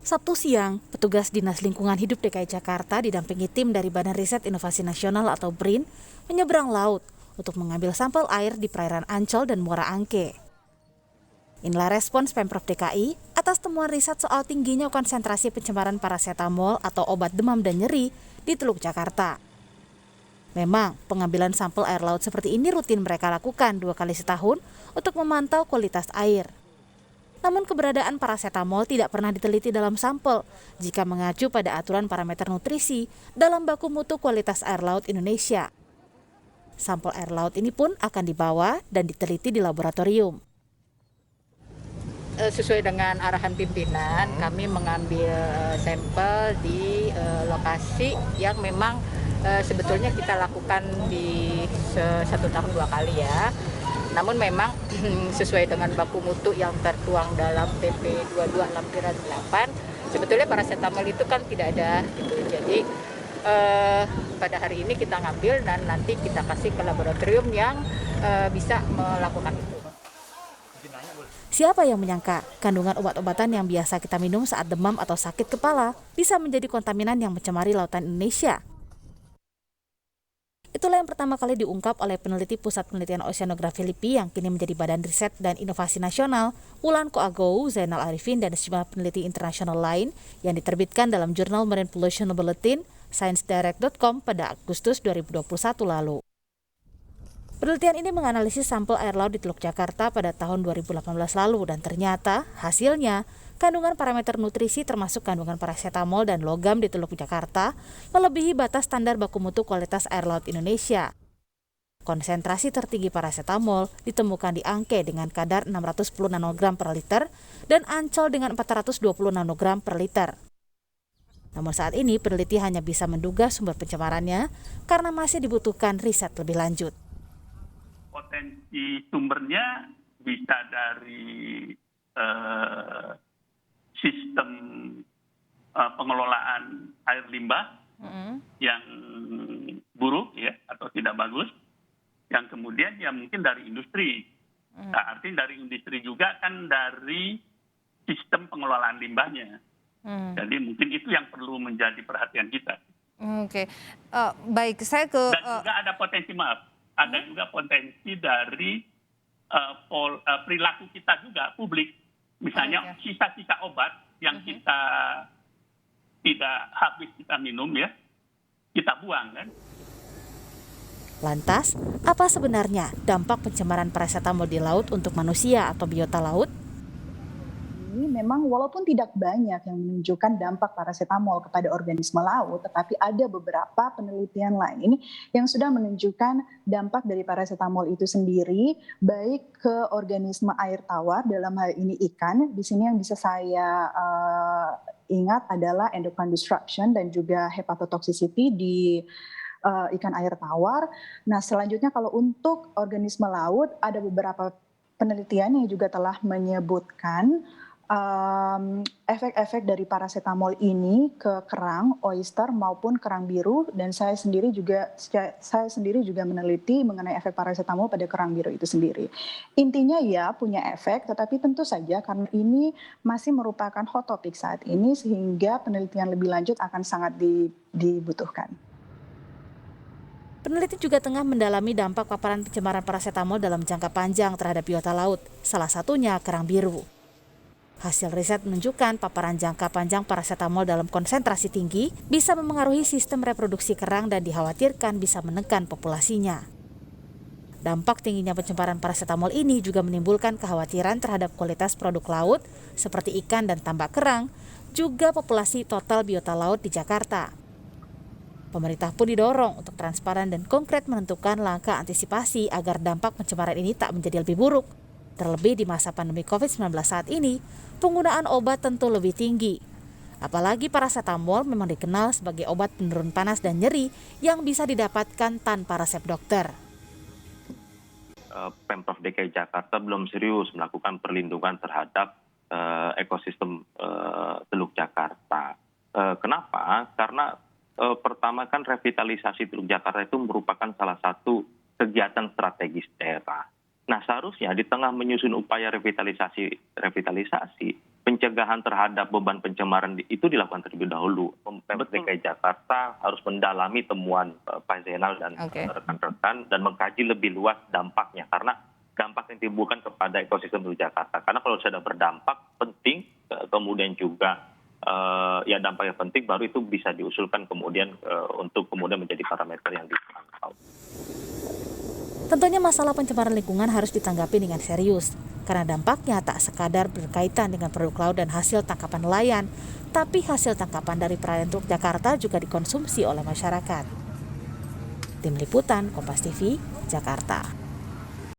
Sabtu siang, petugas Dinas Lingkungan Hidup DKI Jakarta didampingi tim dari Badan Riset Inovasi Nasional atau BRIN menyeberang laut untuk mengambil sampel air di perairan Ancol dan Muara Angke. Inilah respons Pemprov DKI atas temuan riset soal tingginya konsentrasi pencemaran parasetamol atau obat demam dan nyeri di Teluk Jakarta. Memang, pengambilan sampel air laut seperti ini rutin mereka lakukan 2 kali setahun untuk memantau kualitas air. Namun keberadaan parasetamol tidak pernah diteliti dalam sampel jika mengacu pada aturan parameter nutrisi dalam baku mutu kualitas air laut Indonesia. Sampel air laut ini pun akan dibawa dan diteliti di laboratorium. Sesuai dengan arahan pimpinan, kami mengambil sampel di lokasi yang memang sebetulnya kita lakukan di 1 tahun 2 kali ya. Namun memang sesuai dengan baku mutu yang tertuang dalam PP 22/8, sebetulnya parasetamol itu kan tidak ada gitu. Jadi pada hari ini kita ngambil dan nanti kita kasih ke laboratorium yang bisa melakukan itu. Siapa yang menyangka kandungan obat-obatan yang biasa kita minum saat demam atau sakit kepala bisa menjadi kontaminan yang mencemari lautan Indonesia? Itulah yang pertama kali diungkap oleh peneliti Pusat Penelitian Oceanografi LIPI yang kini menjadi Badan Riset dan Inovasi Nasional, Wulan Koagou, Zainal Arifin, dan sejumlah peneliti internasional lain yang diterbitkan dalam jurnal Marine Pollution Bulletin, ScienceDirect.com pada Agustus 2021 lalu. Penelitian ini menganalisis sampel air laut di Teluk Jakarta pada tahun 2018 lalu dan ternyata hasilnya kandungan parameter nutrisi termasuk kandungan parasetamol dan logam di Teluk Jakarta melebihi batas standar baku mutu kualitas air laut Indonesia. Konsentrasi tertinggi parasetamol ditemukan di Angke dengan kadar 610 nanogram per liter dan Ancol dengan 420 nanogram per liter. Namun saat ini peneliti hanya bisa menduga sumber pencemarannya karena masih dibutuhkan riset lebih lanjut. Potensi sumbernya bisa dari sistem pengelolaan air limbah yang buruk ya atau tidak bagus, yang kemudian ya mungkin dari industri. Nah, artinya dari industri juga kan dari sistem pengelolaan limbahnya. Jadi mungkin itu yang perlu menjadi perhatian kita. Oke, baik, saya ke Dan juga ada potensi ada juga potensi dari perilaku kita juga publik, misalnya sisa-sisa obat yang kita tidak habis kita minum ya, kita buang kan. Lantas, apa sebenarnya dampak pencemaran parasetamol di laut untuk manusia atau biota laut? Ini memang walaupun tidak banyak yang menunjukkan dampak parasetamol kepada organisme laut, tetapi ada beberapa penelitian lain ini yang sudah menunjukkan dampak dari parasetamol itu sendiri, baik ke organisme air tawar, dalam hal ini ikan. Di sini yang bisa saya ingat adalah endocrine disruption dan juga hepatotoxicity di ikan air tawar. Nah, selanjutnya kalau untuk organisme laut, ada beberapa penelitian yang juga telah menyebutkan efek-efek dari parasetamol ini ke kerang, oyster maupun kerang biru, dan saya sendiri juga meneliti mengenai efek parasetamol pada kerang biru itu sendiri. Intinya ya punya efek, tetapi tentu saja karena ini masih merupakan hot topic saat ini sehingga penelitian lebih lanjut akan sangat dibutuhkan. Peneliti juga tengah mendalami dampak paparan pencemaran parasetamol dalam jangka panjang terhadap biota laut, salah satunya kerang biru. Hasil riset menunjukkan paparan jangka panjang parasetamol dalam konsentrasi tinggi bisa memengaruhi sistem reproduksi kerang dan dikhawatirkan bisa menekan populasinya. Dampak tingginya pencemaran parasetamol ini juga menimbulkan kekhawatiran terhadap kualitas produk laut seperti ikan dan tambak kerang, juga populasi total biota laut di Jakarta. Pemerintah pun didorong untuk transparan dan konkret menentukan langkah antisipasi agar dampak pencemaran ini tak menjadi lebih buruk. Terlebih di masa pandemi COVID-19 saat ini, penggunaan obat tentu lebih tinggi. Apalagi parasetamol memang dikenal sebagai obat penurun panas dan nyeri yang bisa didapatkan tanpa resep dokter. Pemprov DKI Jakarta belum serius melakukan perlindungan terhadap ekosistem Teluk Jakarta. Kenapa? Karena pertama kan revitalisasi Teluk Jakarta itu merupakan salah satu kegiatan strategis daerah. Nah, seharusnya di tengah menyusun upaya revitalisasi, pencegahan terhadap beban pencemaran itu dilakukan terlebih dahulu. Pemprov DKI Jakarta harus mendalami temuan Pak Zainal dan rekan-rekan dan mengkaji lebih luas dampaknya, karena dampak yang ditimbulkan kepada ekosistem Teluk Jakarta. Karena kalau sudah berdampak penting, kemudian juga ya dampaknya penting, baru itu bisa diusulkan kemudian untuk kemudian menjadi parameter yang dipantau. Tentunya masalah pencemaran lingkungan harus ditanggapi dengan serius, karena dampaknya tak sekadar berkaitan dengan produk laut dan hasil tangkapan nelayan, tapi hasil tangkapan dari perairan Teluk Jakarta juga dikonsumsi oleh masyarakat. Tim Liputan Kompas TV, Jakarta.